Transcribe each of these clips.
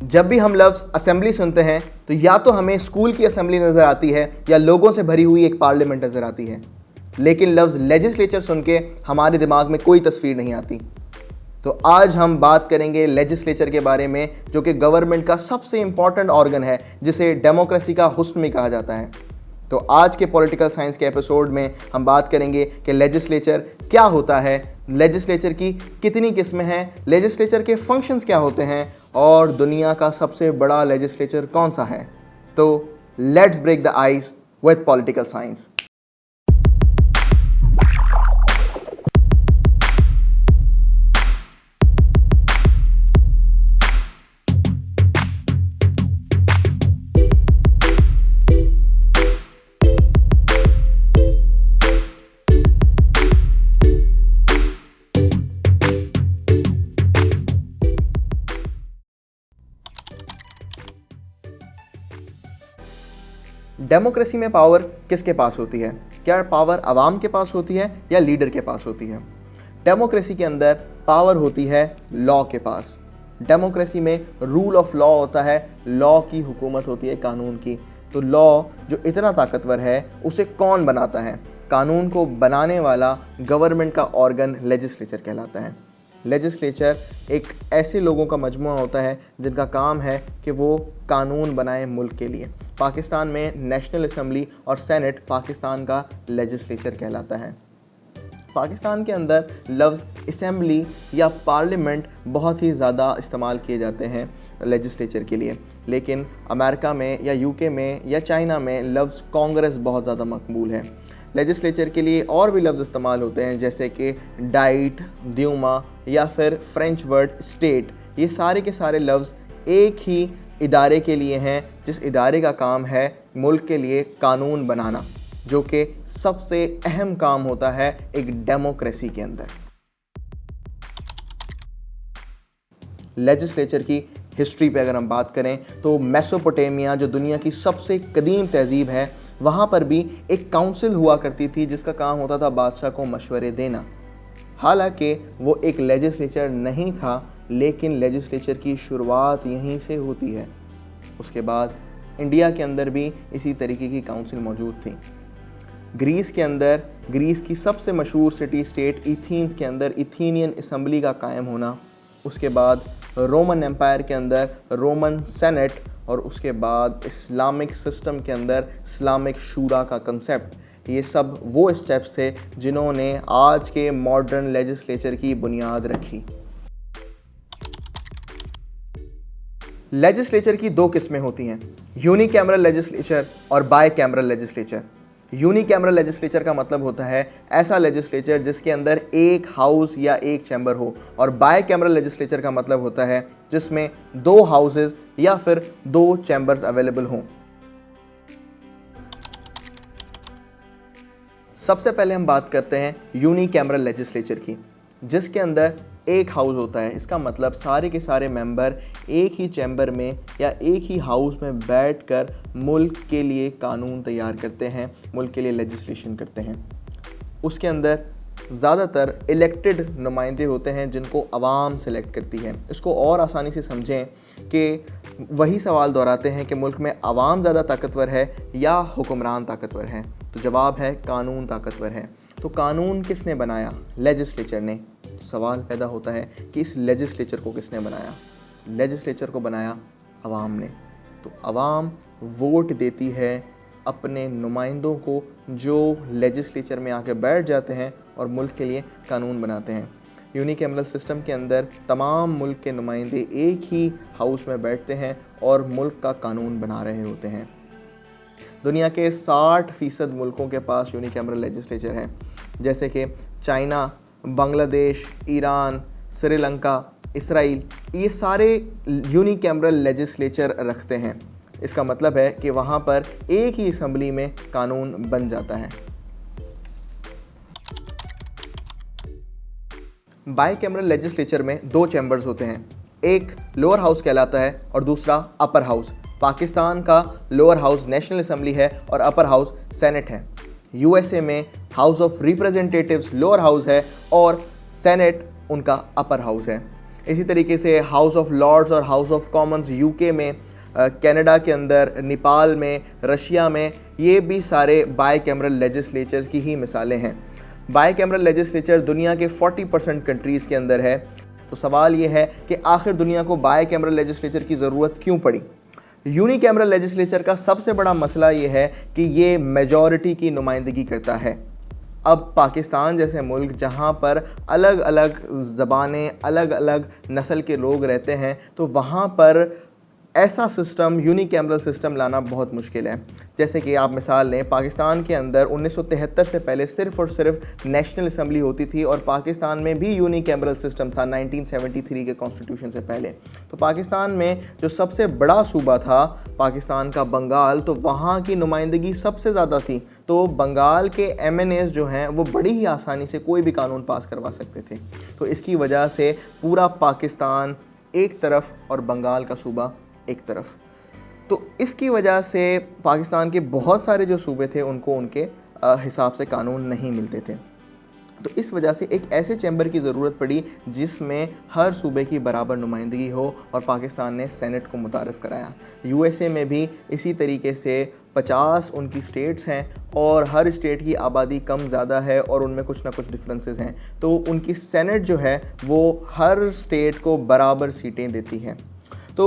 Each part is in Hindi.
जब भी हम लफ्ज़ असेंबली सुनते हैं तो या तो हमें स्कूल की असेंबली नज़र आती है या लोगों से भरी हुई एक पार्लियामेंट नज़र आती है, लेकिन लफ्ज़ लेजिस्लेचर सुन के हमारे दिमाग में कोई तस्वीर नहीं आती। तो आज हम बात करेंगे लेजिस्लेचर के बारे में, जो कि गवर्नमेंट का सबसे इंपॉर्टेंट ऑर्गन है, जिसे डेमोक्रेसी का हुस्न भी कहा जाता है। तो आज के पॉलिटिकल साइंस के एपिसोड में हम बात करेंगे कि लेजिस्लेचर क्या होता है, लेजिस्लेचर की कितनी किस्में हैं, लेजिस्लेचर के फंक्शंस क्या होते हैं और दुनिया का सबसे बड़ा लेजिस्लेचर कौन सा है। तो let's break the ice with political science. Democracy में पावर किसके पास होती है? क्या पावर आवाम के पास होती है या लीडर के पास होती है? डेमोक्रेसी के अंदर पावर होती है लॉ के पास। डेमोक्रेसी में रूल ऑफ लॉ होता है, लॉ की हुकूमत होती है कानून की। तो लॉ जो इतना ताकतवर है, उसे कौन बनाता है? कानून को बनाने वाला गवर्नमेंट का ऑर्गन लेजिस्लेचर कहलाता है। लेजिस्लेचर एक ऐसे लोगों का मजमुआ होता है जिनका काम है कि वो कानून बनाएं मुल्क के लिए। पाकिस्तान में नेशनल असेंबली और सेनेट पाकिस्तान का लेजिस्लेचर कहलाता है। पाकिस्तान के अंदर लफ्ज़ असेंबली या पार्लियामेंट बहुत ही ज़्यादा इस्तेमाल किए जाते हैं लेजिस्लेचर के लिए, लेकिन अमेरिका में या यूके में या चाइना में लफ्ज़ कांग्रेस बहुत ज़्यादा मकबूल है। लेजिस्लेचर के लिए और भी लफ्ज़ इस्तेमाल होते हैं, जैसे कि डाइट, द्यूमा या फिर फ्रेंच वर्ड स्टेट। ये सारे के सारे लफ्ज़ एक ही इदारे के लिए हैं, जिस इदारे का काम है मुल्क के लिए कानून बनाना, जो कि सबसे अहम काम होता है एक डेमोक्रेसी के अंदर। लेजिस्लेचर की हिस्ट्री पे अगर हम बात करें तो मेसोपोटामिया, जो दुनिया की सबसे कदीम तहजीब है, वहाँ पर भी एक काउंसिल हुआ करती थी जिसका काम होता था बादशाह को मशवरे देना। हालांकि वो एक लेजिस्लेचर नहीं था, लेकिन लेजिस्लेचर की शुरुआत यहीं से होती है। उसके बाद इंडिया के अंदर भी इसी तरीके की काउंसिल मौजूद थी। ग्रीस के अंदर, ग्रीस की सबसे मशहूर सिटी स्टेट एथेंस के अंदर एथेनियन असेंबली का कायम होना। उसके बाद रोमन एम्पायर के अंदर रोमन सेनेट, और उसके बाद इस्लामिक सिस्टम के अंदर इस्लामिक शूरा का कंसेप्ट। ये सब वो स्टेप्स थे जिन्होंने आज के मॉडर्न लेजिस्लेचर की बुनियाद रखी। लेजिस्लेचर की दो किस्में होती हैं, यूनिकैमरल लेजिस्लेचर और bicameral legislature. Unicameral legislature का मतलब होता है ऐसा लेजिस्लेचर जिसके अंदर एक हाउस या एक चैम्बर हो, और बाय कैमरल लेजिस्लेचर का मतलब होता है जिसमें दो हाउसेस या फिर दो चैम्बर्स अवेलेबल हों। सबसे पहले हम बात करते हैं यूनिकैमरल लेजिस्लेचर की, जिसके अंदर एक हाउस होता है। इसका मतलब सारे के सारे मेंबर एक ही चैम्बर में या एक ही हाउस में बैठकर मुल्क के लिए कानून तैयार करते हैं, मुल्क के लिए लेजिस्लेशन करते हैं। उसके अंदर ज़्यादातर इलेक्टेड नुमाइंदे होते हैं जिनको आवाम सेलेक्ट करती है। इसको और आसानी से समझें कि वही सवाल दोहराते हैं कि मुल्क में आवाम ज़्यादा ताकतवर है या हुक्मरान ताकतवर है। तो जवाब है कानून ताकतवर है। तो कानून किसने बनाया? लेजिस्लेचर ने। तो सवाल पैदा होता है कि इस लेजिस्लेचर को किसने बनाया? लेजिस्लेचर को बनाया आवाम ने। तो आवाम वोट देती है अपने नुमाइंदों को, जो लेजिस्लेचर में आके बैठ जाते हैं और मुल्क के लिए कानून बनाते हैं। यूनिकैमरल सिस्टम के अंदर तमाम मुल्क के नुमाइंदे एक ही हाउस में बैठते हैं और मुल्क का कानून बना रहे होते हैं। दुनिया के 60% मुल्कों के पास यूनिकैमरल लेजिस्लेचर है, जैसे कि China, Bangladesh, Iran, Sri Lanka, Israel. ये सारे यूनिकैमरल लेजिस्लेचर रखते हैं। इसका मतलब है कि वहाँ पर एक ही असेंबली में कानून बन जाता है। बाई कैमरल लेजिस्लेचर में दो चैम्बर्स होते हैं, एक लोअर हाउस कहलाता है और दूसरा अपर हाउस। पाकिस्तान का लोअर हाउस नेशनल असेंबली है और अपर हाउस सेनेट है। यूएसए में house of representatives lower house है और सेनेट उनका अपर हाउस है। इसी तरीके से हाउस ऑफ लॉर्ड्स और हाउस ऑफ कॉमन्स यूके में, कनाडा के अंदर, नेपाल में, रशिया में, ये भी सारे बाई कैमरल लेजिस्लेचर्स की ही मिसालें हैं। बाई कैमरल लेजिस्लेचर दुनिया के 40% कंट्रीज़ के अंदर है। तो सवाल ये है कि आखिर दुनिया को बाई कैमरल लेजिस्लेचर की ज़रूरत क्यों पड़ी। यूनी कैमरल लेजिस्लेचर का सबसे बड़ा मसला ये है कि ये मेजॉरिटी की नुमाइंदगी करता है। अब पाकिस्तान जैसे मुल्क जहाँ पर अलग अलग ज़बानें, अलग अलग नस्ल के लोग रहते हैं, तो वहाँ पर ऐसा सिस्टम, यूनिकैमरल सिस्टम लाना बहुत मुश्किल है। जैसे कि आप मिसाल लें, पाकिस्तान के अंदर 1973 से पहले सिर्फ़ और सिर्फ नेशनल असम्बली होती थी और पाकिस्तान में भी यूनिकैमरल सिस्टम था 1973 के कॉन्स्टिट्यूशन से पहले। तो पाकिस्तान में जो सबसे बड़ा सूबा था पाकिस्तान का बंगाल, तो वहाँ की नुमाइंदगी सबसे ज़्यादा थी। तो बंगाल के MNAs जो हैं वो बड़ी ही आसानी से कोई भी कानून पास करवा सकते थे। तो इसकी वजह से पूरा पाकिस्तान एक तरफ और बंगाल का सूबा एक तरफ, तो इसकी वजह से पाकिस्तान के बहुत सारे जो सूबे थे उनको उनके हिसाब से कानून नहीं मिलते थे। तो इस वजह से एक ऐसे चैम्बर की ज़रूरत पड़ी जिसमें हर सूबे की बराबर नुमाइंदगी हो, और पाकिस्तान ने सेनेट को मुतारफ़ कराया। USA में भी इसी तरीके से 50 उनकी स्टेट्स हैं और हर स्टेट की आबादी कम ज़्यादा है और उनमें कुछ ना कुछ डिफरेंसेस हैं। तो उनकी सेनेट जो है वो हर स्टेट को बराबर सीटें देती है। तो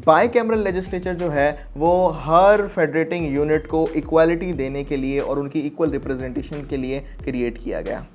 बाई कैमरल लेजिस्लेचर जो है वो हर फेडरेटिंग यूनिट को इक्वालिटी देने के लिए और उनकी इक्वल रिप्रेजेंटेशन के लिए क्रिएट किया गया।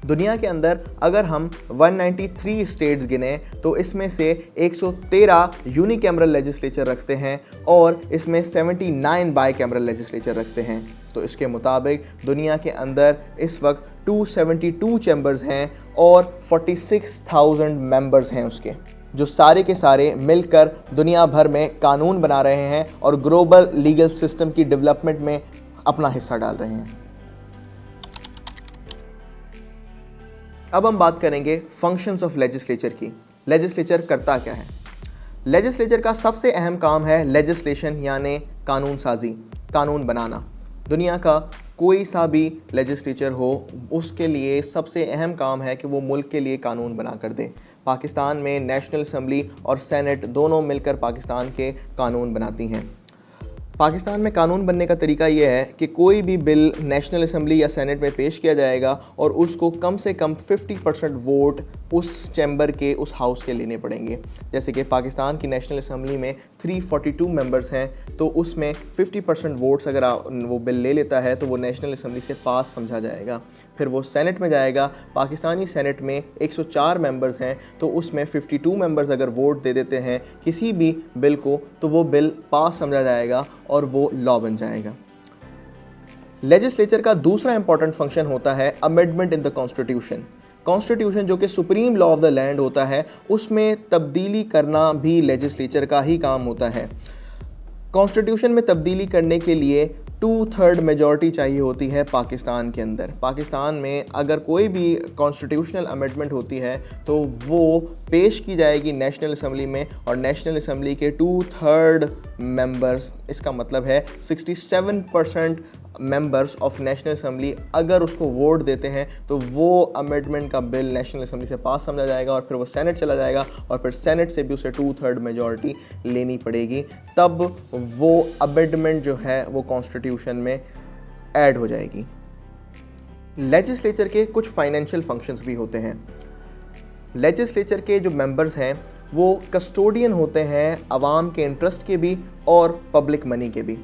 दुनिया के अंदर अगर हम 193 स्टेट्स गिने तो इसमें से 113 यूनिकैमरल लेजिस्लेचर रखते हैं और इसमें 79 बाई कैमरल लेजिस्लेचर रखते हैं। तो इसके मुताबिक दुनिया के अंदर इस वक्त 272 चैम्बर्स हैं और 46,000 मेंबर्स हैं उसके, जो सारे के सारे मिलकर दुनिया भर में कानून बना रहे हैं और ग्लोबल लीगल सिस्टम की डेवलपमेंट में अपना हिस्सा डाल रहे हैं। अब हम बात करेंगे फंक्शंस ऑफ लेजिस्लेचर की। लेजिस्लेचर करता क्या है? लेजिस्लेचर का सबसे अहम काम है लेजिस्लेशन, यानी कानून साजी, कानून बनाना। दुनिया का कोई सा भी लेजिस्लेचर हो, उसके लिए सबसे अहम काम है कि वो मुल्क के लिए कानून बना कर दे। पाकिस्तान में नेशनल असम्बली और सेनेट दोनों मिलकर पाकिस्तान के कानून बनाती हैं। पाकिस्तान में कानून बनने का तरीका यह है कि कोई भी बिल नेशनल असम्बली या सेनेट में पेश किया जाएगा और उसको कम से कम 50% वोट उस चैम्बर के, उस हाउस के लेने पड़ेंगे। जैसे कि पाकिस्तान की नेशनल असम्बली में 342 मेंबर्स हैं, तो उसमें 50% वोट्स अगर वो बिल ले लेता है तो वो नेशनल असम्बली से पास समझा जाएगा। फिर वो सेनेट में जाएगा। पाकिस्तानी सेनेट में 104 मेंबर्स हैं, तो उसमें 52 मेंबर्स अगर वोट दे देते हैं किसी भी बिल को, तो वो बिल पास समझा जाएगा और वो लॉ बन जाएगा। लेजिस्लेचर का दूसरा इंपॉर्टेंट फंक्शन होता है amendment in the constitution. Constitution जो कि supreme law of the land होता है, उसमें तब्दीली करना भी लेजिस्लेचर का ही काम होता है। कॉन्स्टिट्यूशन में तब्दीली करने के लिए 2/3 मेजॉरिटी चाहिए होती है पाकिस्तान के अंदर। पाकिस्तान में अगर कोई भी कॉन्स्टिट्यूशनल अमेंडमेंट होती है तो वो पेश की जाएगी नेशनल असम्बली में, और नेशनल असम्बली के 2/3 मेंबर्स, इसका मतलब है 67% मेंबर्स ऑफ नेशनल असम्बली अगर उसको वोट देते हैं तो वो अमेंडमेंट का बिल नेशनल असम्बली से पास समझा जाएगा और फिर वो सेनेट चला जाएगा और फिर सेनेट से भी उसे 2/3 मेजॉरिटी लेनी पड़ेगी, तब वो अमेंडमेंट जो है वो कॉन्स्टिट्यूशन में ऐड हो जाएगी। लेजिस्लेचर के कुछ फाइनेंशियल फंक्शंस भी होते हैं। लेजिस्लेचर के जो मेंबर्स हैं वो कस्टोडियन होते हैं आवाम के इंटरेस्ट के भी और पब्लिक मनी के भी।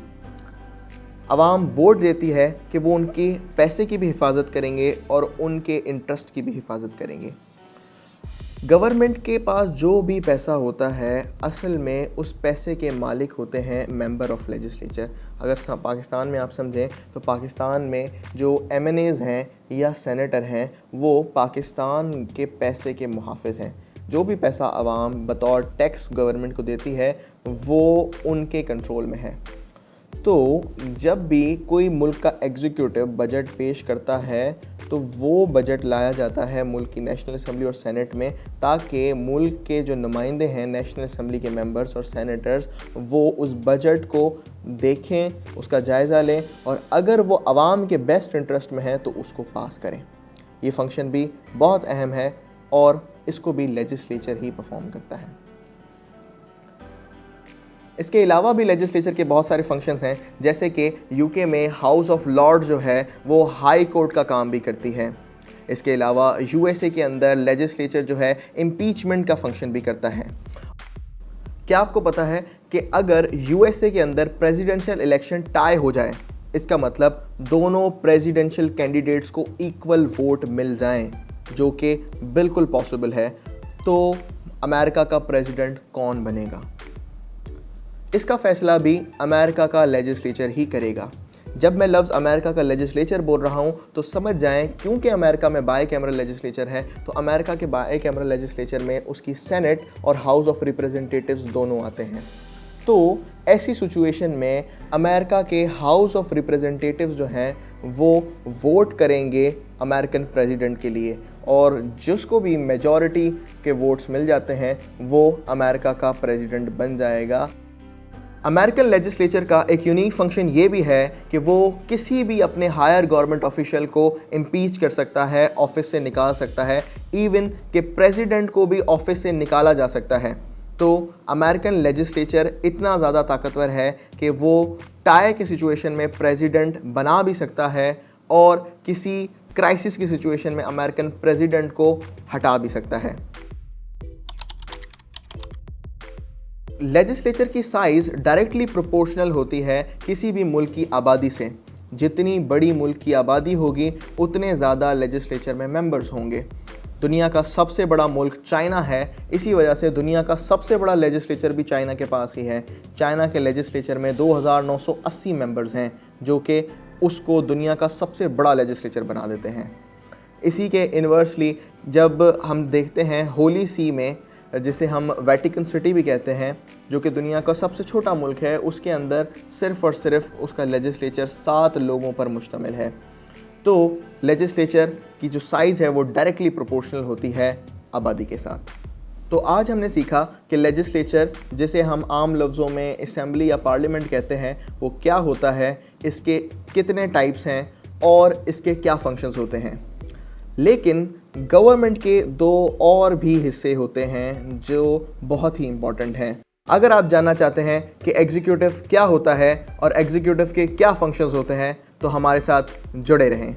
आवाम वोट देती है कि वो उनके पैसे की भी हिफाजत करेंगे और उनके इंटरेस्ट की भी हिफाजत करेंगे। गवर्नमेंट के पास जो भी पैसा होता है असल में उस पैसे के मालिक होते हैं मेंबर ऑफ लेजिस्लेचर। अगर पाकिस्तान में आप समझें तो पाकिस्तान में जो MNAs हैं या सेनेटर हैं वो पाकिस्तान के पैसे के मुहाफ़िज़ हैं। जो भी पैसा आवाम बतौर टैक्स गवर्नमेंट को देती है वो उनके कंट्रोल में है। तो जब भी कोई मुल्क का एग्जीक्यूटिव बजट पेश करता है तो वो बजट लाया जाता है मुल्क की नेशनल असम्बली और सेनेट में, ताकि मुल्क के जो नुमाइंदे हैं नेशनल असम्बली के मेंबर्स और सेनेटर्स वो उस बजट को देखें, उसका जायज़ा लें और अगर वो आवाम के बेस्ट इंटरेस्ट में है तो उसको पास करें। ये फंक्शन भी बहुत अहम है और इसको भी लेजिस्लेचर ही परफॉर्म करता है। इसके अलावा भी लेजिस्लेचर के बहुत सारे फंक्शंस हैं, जैसे कि यूके में हाउस ऑफ लॉर्ड जो है वो हाई कोर्ट का काम भी करती है। इसके अलावा यूएसए के अंदर लेजिस्लेचर जो है इम्पीचमेंट का फंक्शन भी करता है। क्या आपको पता है कि अगर यूएसए के अंदर प्रेसिडेंशियल इलेक्शन टाई हो जाए, इसका मतलब दोनों प्रेसिडेंशियल कैंडिडेट्स को इक्वल वोट मिल जाएं, जो कि बिल्कुल पॉसिबल है, तो अमेरिका का प्रेसिडेंट कौन बनेगा, इसका फैसला भी अमेरिका का लेजिस्लेचर ही करेगा। जब मैं लफ्ज़ अमेरिका का लेजिस्लेचर बोल रहा हूँ तो समझ जाएं, क्योंकि अमेरिका में बाई कैमरल लेजिस्लेचर है, तो अमेरिका के बाई कैमरल लेजिस्लेचर में उसकी सेनेट और हाउस ऑफ रिप्रेजेंटेटिव्स दोनों आते हैं। तो ऐसी सिचुएशन में अमेरिका के हाउस ऑफ रिप्रेजेंटेटिव्स जो हैं वो वोट करेंगे अमेरिकन प्रेसिडेंट के लिए, और जिसको भी मेजॉरिटी के वोट्स मिल जाते हैं वो अमेरिका का प्रेसिडेंट बन जाएगा। अमेरिकन लेजिस्लेचर का एक यूनिक फंक्शन ये भी है कि वो किसी भी अपने हायर गवर्नमेंट ऑफिशियल को इम्पीच कर सकता है, ऑफिस से निकाल सकता है, इवन कि प्रेसिडेंट को भी ऑफिस से निकाला जा सकता है। तो अमेरिकन लेजिस्लेचर इतना ज़्यादा ताकतवर है कि वो टाई की सिचुएशन में प्रेसिडेंट बना भी सकता है और किसी क्राइसिस की सिचुएशन में अमेरिकन प्रेसिडेंट को हटा भी सकता है। लेजिस्लेचर की साइज़ डायरेक्टली प्रोपोर्शनल होती है किसी भी मुल्क की आबादी से। जितनी बड़ी मुल्क की आबादी होगी उतने ज़्यादा लेजिस्लेचर में मेंबर्स होंगे। दुनिया का सबसे बड़ा मुल्क चाइना है, इसी वजह से दुनिया का सबसे बड़ा लेजिस्लेचर भी चाइना के पास ही है। चाइना के लेजिस्लेचर में 2980 मेंबर्स हैं, जो कि उसको दुनिया का सबसे बड़ा लेजिस्लेचर बना देते हैं। इसी के इन्वर्सली जब हम देखते हैं होली सी में, जिसे हम वेटिकन सिटी भी कहते हैं, जो कि दुनिया का सबसे छोटा मुल्क है, उसके अंदर सिर्फ़ और सिर्फ उसका लेजिस्लेचर 7 लोगों पर मुश्तमिल है। तो लेजिस्लेचर की जो साइज़ है वो डायरेक्टली प्रोपोर्शनल होती है आबादी के साथ। तो आज हमने सीखा कि लेजिस्लेचर, जिसे हम आम लफ्ज़ों में असेंबली या पार्लियामेंट कहते हैं, वो क्या होता है, इसके कितने टाइप्स हैं और इसके क्या फंक्शंस होते हैं। लेकिन गवर्नमेंट के 2 और भी हिस्से होते हैं जो बहुत ही इम्पॉर्टेंट हैं। अगर आप जानना चाहते हैं कि एग्जीक्यूटिव क्या होता है और एग्जीक्यूटिव के क्या फंक्शंस होते हैं, तो हमारे साथ जुड़े रहें।